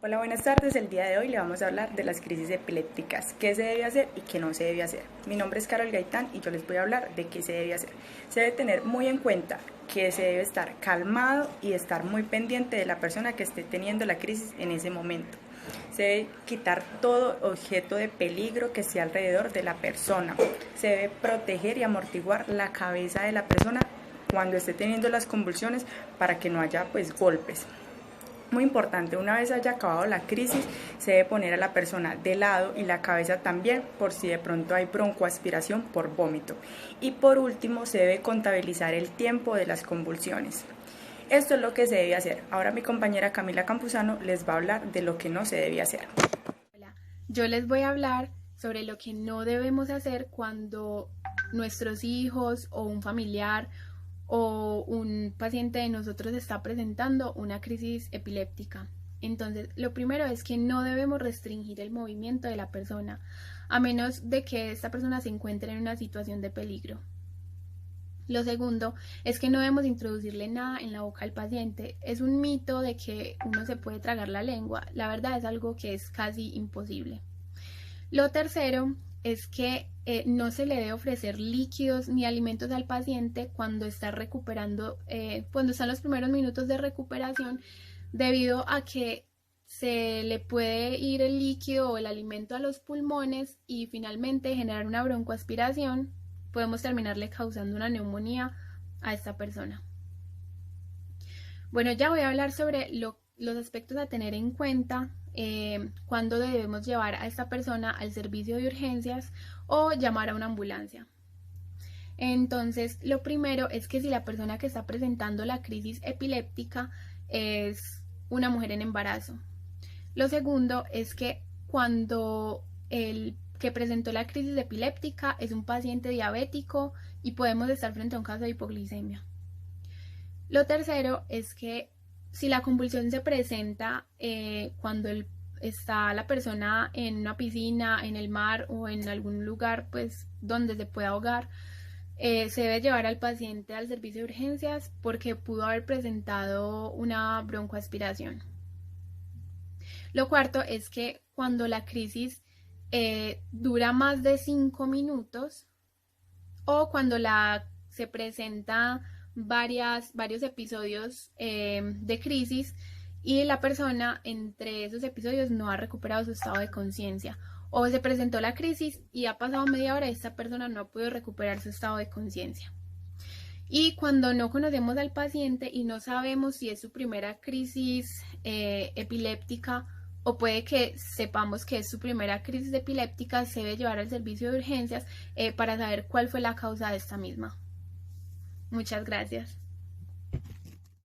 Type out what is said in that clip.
Hola, buenas tardes. El día de hoy le vamos a hablar de las crisis epilépticas, qué se debe hacer y qué no se debe hacer. Mi nombre es Carol Gaitán y yo les voy a hablar de qué se debe hacer. Se debe tener muy en cuenta que se debe estar calmado y estar muy pendiente de la persona que esté teniendo la crisis en ese momento. Se debe quitar todo objeto de peligro que esté alrededor de la persona. Se debe proteger y amortiguar la cabeza de la persona cuando esté teniendo las convulsiones para que no haya golpes. Muy importante, una vez haya acabado la crisis, se debe poner a la persona de lado y la cabeza también por si de pronto hay broncoaspiración por vómito. Y por último, se debe contabilizar el tiempo de las convulsiones. Esto es lo que se debe hacer. Ahora mi compañera Camila Campuzano les va a hablar de lo que no se debe hacer. Hola, yo les voy a hablar sobre lo que no debemos hacer cuando nuestros hijos o un familiar o un paciente de nosotros está presentando una crisis epiléptica. Entonces, lo primero es que no debemos restringir el movimiento de la persona, a menos de que esta persona se encuentre en una situación de peligro. Lo segundo es que no debemos introducirle nada en la boca al paciente. Es un mito de que uno se puede tragar la lengua. La verdad es algo que es casi imposible. Lo tercero es que no se le debe ofrecer líquidos ni alimentos al paciente cuando está recuperando, cuando están los primeros minutos de recuperación, debido a que se le puede ir el líquido o el alimento a los pulmones y finalmente generar una broncoaspiración. Podemos terminarle causando una neumonía a esta persona. Bueno, ya voy a hablar sobre los aspectos a tener en cuenta cuando debemos llevar a esta persona al servicio de urgencias o llamar a una ambulancia. Entonces, lo primero es que si la persona que está presentando la crisis epiléptica es una mujer en embarazo. Lo segundo es que cuando el que presentó la crisis epiléptica es un paciente diabético y podemos estar frente a un caso de hipoglicemia. Lo tercero es que si la convulsión se presenta cuando está la persona en una piscina, en el mar o en algún lugar pues donde se pueda ahogar, se debe llevar al paciente al servicio de urgencias porque pudo haber presentado una broncoaspiración. Lo cuarto es que cuando la crisis dura más de 5 minutos o cuando se presenta varios episodios de crisis y la persona entre esos episodios no ha recuperado su estado de conciencia, o se presentó la crisis y ha pasado media hora y esta persona no ha podido recuperar su estado de conciencia. Y cuando no conocemos al paciente y no sabemos si es su primera crisis epiléptica o puede que sepamos que es su primera crisis epiléptica, se debe llevar al servicio de urgencias para saber cuál fue la causa de esta misma. Muchas gracias.